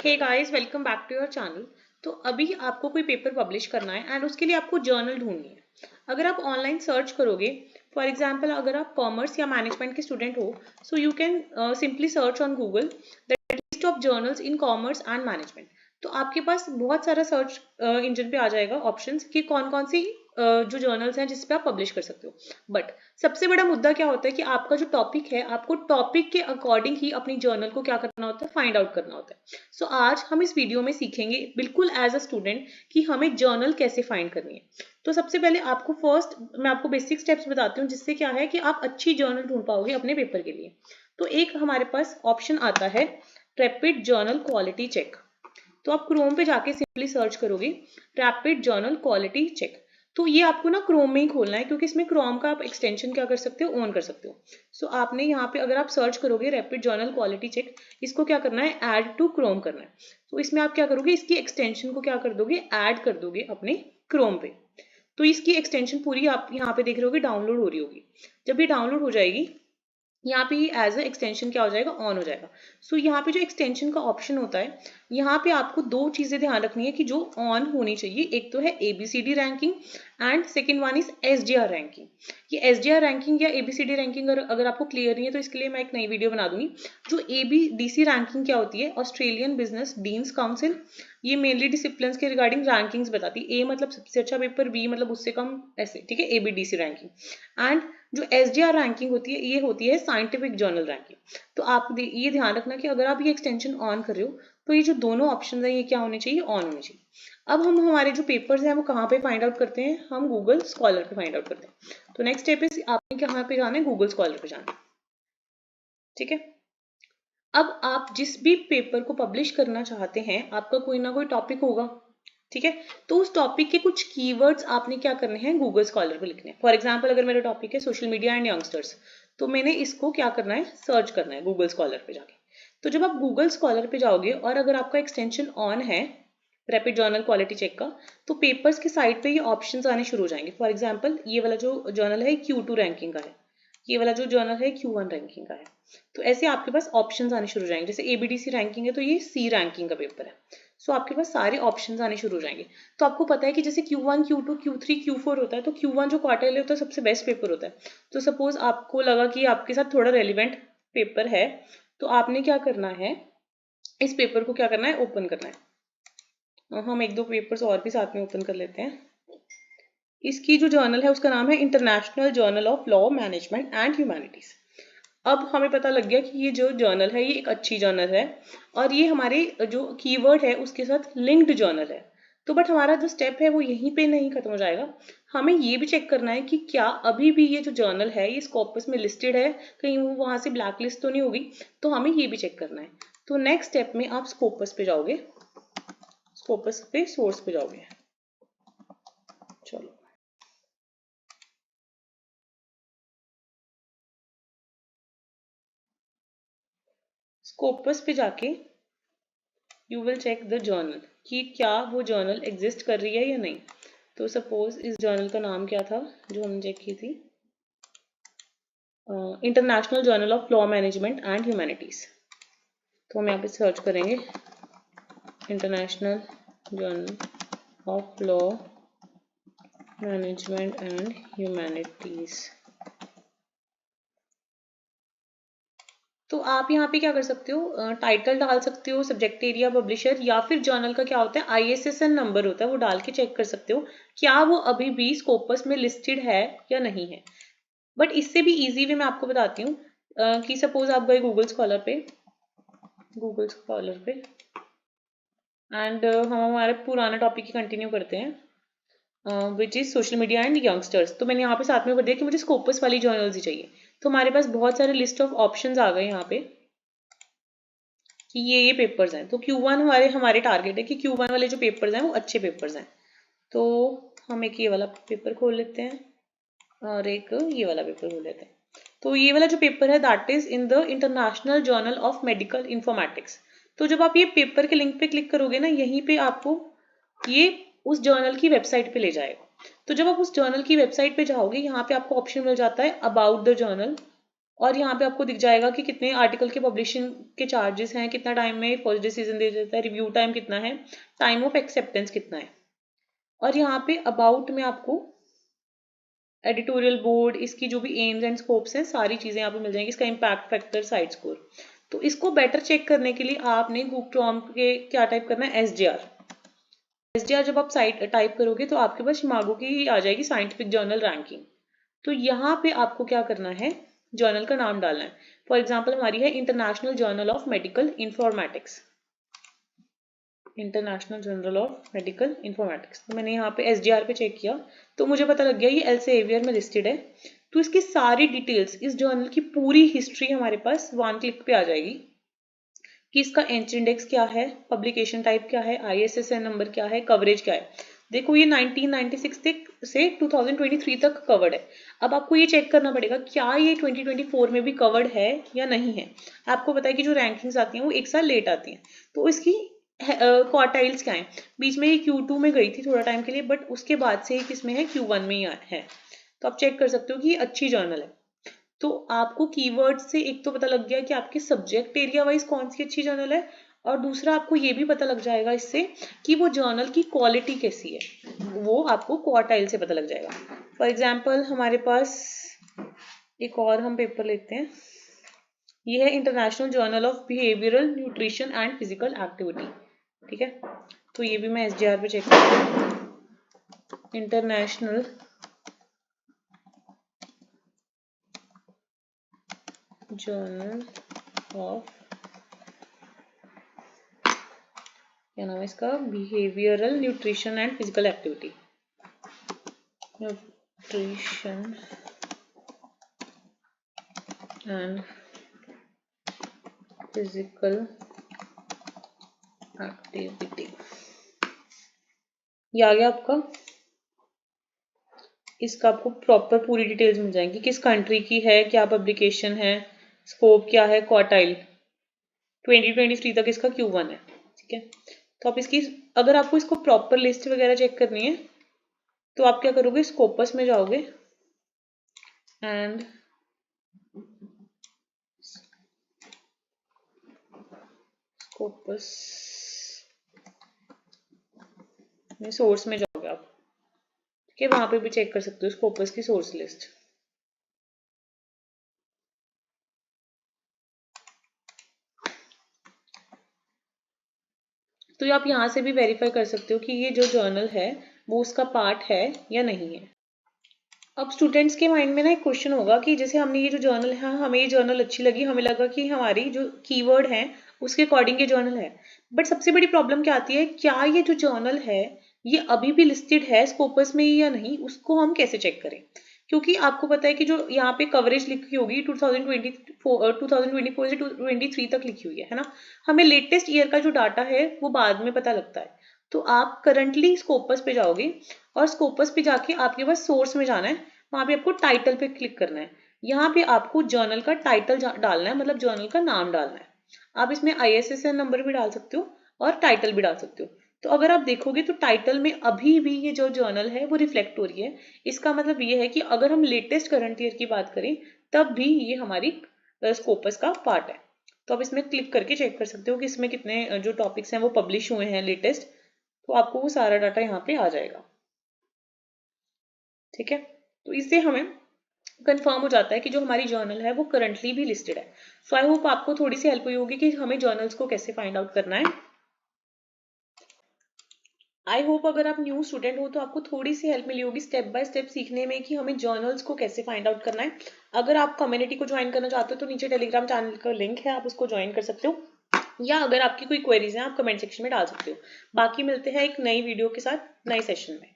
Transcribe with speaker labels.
Speaker 1: Hey guys, welcome back to your channel. तो अभी आपको कोई पेपर पब्लिश करना है एंड उसके लिए आपको जर्नल ढूंढनी है। अगर आप ऑनलाइन सर्च करोगे, फॉर एग्जांपल अगर आप कॉमर्स या मैनेजमेंट के स्टूडेंट हो, so you can simply search on Google the list of journals in commerce and management. तो आपके पास बहुत सारा सर्च इंजन पे आ जाएगा ऑप्शंस कि कौन कौन सी जो जर्नल्स हैं जिस पे आप पब्लिश कर सकते हो। बट सबसे बड़ा मुद्दा क्या होता है कि आपका जो टॉपिक है, आपको टॉपिक के अकॉर्डिंग ही अपनी जर्नल को क्या करना होता है, फाइंड आउट करना होता है। सो आज हम इस वीडियो में सीखेंगे बिल्कुल एज अ स्टूडेंट कि हमें जर्नल कैसे फाइंड करनी है। तो सबसे पहले आपको मैं आपको बेसिक स्टेप्स बताती हूँ जिससे क्या है कि आप अच्छी जर्नल ढूंढ पाओगे अपने पेपर के लिए। तो एक हमारे पास ऑप्शन आता है रैपिड जर्नल क्वालिटी चेक। तो आप क्रोम पे जाके सिंपली सर्च करोगे रैपिड जर्नल क्वालिटी चेक। तो ये आपको ना क्रोम में ही खोलना है क्योंकि इसमें क्रोम का आप एक्सटेंशन क्या कर सकते हो, ऑन कर सकते हो। सो आपने यहाँ पे अगर आप सर्च करोगे रैपिड जर्नल क्वालिटी चेक, इसको क्या करना है, ऐड टू क्रोम करना है। तो इसमें आप क्या करोगे, इसकी एक्सटेंशन को क्या कर दोगे, ऐड कर दोगे अपने क्रोम पे। तो इसकी एक्सटेंशन पूरी आप यहाँ पे देख रहे होगे डाउनलोड हो रही होगी। जब ये डाउनलोड हो जाएगी, यहाँ पे एज अ एक्सटेंशन क्या हो जाएगा, ऑन हो जाएगा। सो यहाँ पे जो एक्सटेंशन का ऑप्शन होता है, यहाँ पे आपको दो चीजें ध्यान रखनी है कि जो ऑन होनी चाहिए। एक तो है ABCD ranking and second one is SDR ranking. ये SDR रैंकिंग या ABCD रैंकिंग अगर आपको क्लियर नहीं है तो इसके लिए मैं एक नई वीडियो बना दूंगी। जो ABDC रैंकिंग क्या होती है, ऑस्ट्रेलियन बिजनेस डीन्स काउंसिल, ये मेनली डिसिप्लिन के रिगार्डिंग रैंकिंग्स बताती है। A मतलब सबसे अच्छा पेपर, B मतलब उससे कम, ऐसे ठीक है, ABDC रैंकिंग। एंड जो SDR रैंकिंग होती है, ये होती है साइंटिफिक जर्नल रैंकिंग। तो आप ये ध्यान रखना कि अगर आप ये एक्सटेंशन ऑन कर रहे हो तो ये जो दोनों ऑप्शन है ये क्या होने चाहिए, ऑन होने चाहिए। अब हम हमारे जो पेपर्स हैं वो कहाँ पे फाइंड आउट करते हैं, हम गूगल स्कॉलर पे फाइंड आउट करते हैं। तो नेक्स्ट स्टेप इज आपने कहाँ पे जाना है, गूगल स्कॉलर पे जाना है। ठीक है। अब आप जिस भी पेपर को पब्लिश करना चाहते हैं, आपका कोई ना कोई टॉपिक होगा, ठीक है। तो उस टॉपिक के कुछ कीवर्ड्स आपने क्या करने हैं, गूगल स्कॉलर पे लिखने हैं। फॉर एग्जांपल अगर मेरा टॉपिक है सोशल मीडिया एंड यंगस्टर्स, तो मैंने इसको क्या करना है, सर्च करना है गूगल स्कॉलर पे जाके। तो जब आप गूगल स्कॉलर पे जाओगे और अगर आपका एक्सटेंशन ऑन है रैपिड जर्नल क्वालिटी चेक का, तो पेपर्स के साइड पे ये ऑप्शंस आने शुरू हो जाएंगे। फॉर एग्जांपल ये वाला जो जर्नल है Q2 रैंकिंग का है, ये वाला जो जर्नल है Q1 रैंकिंग का है। तो ऐसे आपके पास ऑप्शंस आने शुरू हो जाएंगे। जैसे ABDC रैंकिंग है तो ये C रैंकिंग का पेपर है। सो आपके पास सारे ऑप्शंस आने शुरू हो जाएंगे। तो आपको पता है कि जैसे Q1 Q2 Q3 Q4 होता है, तो Q1 जो क्वार्टर होता है सबसे बेस्ट पेपर होता है। तो सपोज आपको लगा कि आपके साथ थोड़ा रेलिवेंट पेपर है, तो आपने क्या करना है, इस पेपर को क्या करना है, ओपन करना है। हम एक दो पेपर्स और भी साथ में ओपन कर लेते हैं। इसकी जो जर्नल है उसका नाम है international journal of law management and humanities. अब हमें पता लग गया कि ये जो जर्नल है ये एक अच्छी जर्नल है और ये हमारे जो कीवर्ड है उसके साथ लिंक्ड जर्नल है। तो बट हमारा जो स्टेप है वो यहीं पे नहीं खत्म हो जाएगा। हमें ये भी चेक करना है कि क्या अभी भी ये जो जर्नल है ये स्कोपस में लिस्टेड है, कहीं वो वहां से ब्लैक लिस्ट तो नहीं होगी। तो हमें ये भी चेक करना है। तो नेक्स्ट स्टेप में आप स्कोपस पे जाओगे, स्कोपस पे सोर्स पे जाओगे। चलो, स्कोपस पे जाके you will check the journal कि क्या वो जर्नल एग्जिस्ट कर रही है या नहीं। तो सपोज इस जर्नल का नाम क्या था जो हमने चेक की थी, international journal of law management and humanities. तो हम यहाँ पे सर्च करेंगे international journal of law management and humanities. तो आप यहाँ पे क्या कर सकते हो, टाइटल डाल सकते हो, सब्जेक्ट एरिया, पब्लिशर, या फिर जर्नल का क्या होता है ISSN नंबर होता है, वो डाल के चेक कर सकते हो क्या वो अभी भी स्कोपस में लिस्टेड है या नहीं है। बट इससे भी इजी वे मैं आपको बताती हूँ कि सपोज आप गए गूगल स्कॉलर पे एंड हम हमारे पुराना टॉपिक ही कंटिन्यू करते हैं which is social media and youngsters. तो मैंने यहाँ पे साथ में कर दिया कि मुझे स्कोपस वाली जर्नल्स ही चाहिए। तो हमारे पास बहुत सारे लिस्ट ऑफ ऑप्शंस आ गए यहाँ पे कि ये पेपर्स हैं। तो Q1 हमारे टारगेट है कि Q1 वाले जो पेपर्स हैं वो अच्छे पेपर्स हैं। तो हम एक ये वाला पेपर खोल लेते हैं और एक ये वाला पेपर खोल लेते हैं। तो ये वाला जो पेपर है that is in the international journal of medical informatics. तो जब आप ये पेपर के लिंक पे क्लिक करोगे ना, यहीं पे आपको ये उस जर्नल की वेबसाइट पे ले जाएगा। तो जब आप उस जर्नल की वेबसाइट पे जाओगे, यहाँ पे आपको ऑप्शन मिल जाता है अबाउट द जर्नल। और यहाँ पे आपको दिख जाएगा कि कितने आर्टिकल के पब्लिशिंग के चार्जेस हैं, कितना टाइम में फर्स्ट डिसीजन दे देता है, रिव्यू टाइम कितना है, टाइम ऑफ एक्सेप्टेंस कितना है। और यहाँ पे अबाउट में आपको एडिटोरियल बोर्ड, इसकी जो भी एम्स एंड स्कोप्स हैं, सारी चीज़ें यहाँ पे मिल जाएंगी, इसका इम्पैक्ट फैक्टर, साइड स्कोर। तो इसको बेटर चेक करने के लिए आपने गूगल क्रोम के क्या टाइप करना है, एसडीआर जब आप साइट टाइप करोगे तो आपके पास शिमागो की आ जाएगी साइंटिफिक जर्नल रैंकिंग। तो यहाँ पे आपको क्या करना है, जर्नल का नाम डालना है। फॉर एग्जांपल हमारी है international journal of medical informatics, international journal of medical informatics. तो मैंने यहाँ पे एसडीआर पे चेक किया तो मुझे पता लग गया ये एल्सेवियर में लिस्टेड है। तो इसकी सारी डिटेल्स, इस जर्नल की पूरी हिस्ट्री हमारे पास वन क्लिक पे आ जाएगी कि इसका एंच इंडेक्स क्या है, पब्लिकेशन टाइप क्या है, ISSN नंबर क्या है, कवरेज क्या है। देखो ये 1996 से 2023 तक कवर्ड है। अब आपको ये चेक करना पड़ेगा क्या ये 2024 में भी कवर्ड है या नहीं है। आपको पता है कि जो रैंकिंग्स आती हैं वो एक साल लेट आती हैं, तो इसकी क्वार्टाइल्स क्या है। बीच में ये Q2 में गई थी थोड़ा टाइम के लिए, बट उसके बाद से ही किसमें है, Q1 में ही है। तो आप चेक कर सकते हो कि ये अच्छी जर्नल है। तो आपको कीवर्ड से एक तो पता लग गया कि आपके सब्जेक्ट एरिया वाइज कौन सी अच्छी जर्नल है, और दूसरा आपको ये भी पता लग जाएगा इससे कि वो जर्नल की क्वालिटी कैसी है, वो आपको क्वार्टाइल से पता लग जाएगा। फॉर एग्जांपल हमारे पास एक और हम पेपर लेते हैं, ये है international journal of behavioural nutrition and physical activity. ठीक है, तो ये भी मैं SDR पे चेक करती हूँ, इंटरनेशनल जर्नल ऑफ, क्या नाम है इसका, behavioural nutrition and physical activity, nutrition and physical activity. ये आ गया आपका, इसका आपको प्रॉपर पूरी डिटेल्स मिल जाएंगी, किस कंट्री की है, क्या पब्लिकेशन है, स्कोप क्या है, क्वार्टाइल 2023 तक इसका Q1 है। ठीक है, तो आप इसकी, अगर आपको इसको प्रॉपर लिस्ट वगैरह चेक करनी है तो आप क्या करोगे, स्कोपस में जाओगे एंड स्कोपस में सोर्स में जाओगे आप। ठीक है, वहां पे भी चेक कर सकते हो स्कोपस की सोर्स लिस्ट। तो आप यहाँ से भी वेरीफाई कर सकते हो कि ये जो जर्नल है वो उसका पार्ट है या नहीं है। अब स्टूडेंट्स के माइंड में ना एक क्वेश्चन होगा कि जैसे हमने ये जो जर्नल है, हमें ये जर्नल अच्छी लगी, हमें लगा कि हमारी जो कीवर्ड है उसके अकॉर्डिंग ये जर्नल है, बट सबसे बड़ी प्रॉब्लम क्या आती है, क्या ये जो जर्नल है ये अभी भी लिस्टेड है स्कोपस में या नहीं, उसको हम कैसे चेक करें। क्योंकि आपको पता है कि जो यहाँ पे कवरेज लिखी होगी 2024 से 2023 तक लिखी हुई है ना, हमें लेटेस्ट ईयर का जो डाटा है वो बाद में पता लगता है। तो आप करंटली स्कोपस पे जाओगे और स्कोपस पे जाके आपके पास सोर्स में जाना है, वहां पे आपको टाइटल पे क्लिक करना है। यहाँ पे आपको जर्नल का टाइटल डालना है, मतलब जर्नल का नाम डालना है। आप इसमें ISSN नंबर भी डाल सकते हो और टाइटल भी डाल सकते हो। तो अगर आप देखोगे तो टाइटल में अभी भी ये जो जर्नल है वो रिफ्लेक्ट हो रही है। इसका मतलब ये है कि अगर हम लेटेस्ट करंट ईयर की बात करें तब भी ये हमारी स्कोपस का पार्ट है। तो आप इसमें क्लिक करके चेक कर सकते हो कि इसमें कितने जो टॉपिक्स हैं वो पब्लिश हुए हैं लेटेस्ट, तो आपको वो सारा डाटा यहाँ पे आ जाएगा। ठीक है, तो इससे हमें कंफर्म हो जाता है कि जो हमारी जर्नल है वो करंटली भी लिस्टेड है। सो आई होप आपको थोड़ी सी हेल्प हुई होगी कि हमें जर्नल्स को कैसे फाइंड आउट करना है। आई होप अगर आप न्यू स्टूडेंट हो तो आपको थोड़ी सी हेल्प मिली होगी स्टेप बाय स्टेप सीखने में कि हमें जर्नल्स को कैसे फाइंड आउट करना है। अगर आप कम्युनिटी को ज्वाइन करना चाहते हो तो नीचे टेलीग्राम चैनल का लिंक है, आप उसको ज्वाइन कर सकते हो, या अगर आपकी कोई क्वेरीज हैं आप कमेंट सेक्शन में डाल सकते हो। बाकी मिलते हैं एक नई वीडियो के साथ नए सेशन में।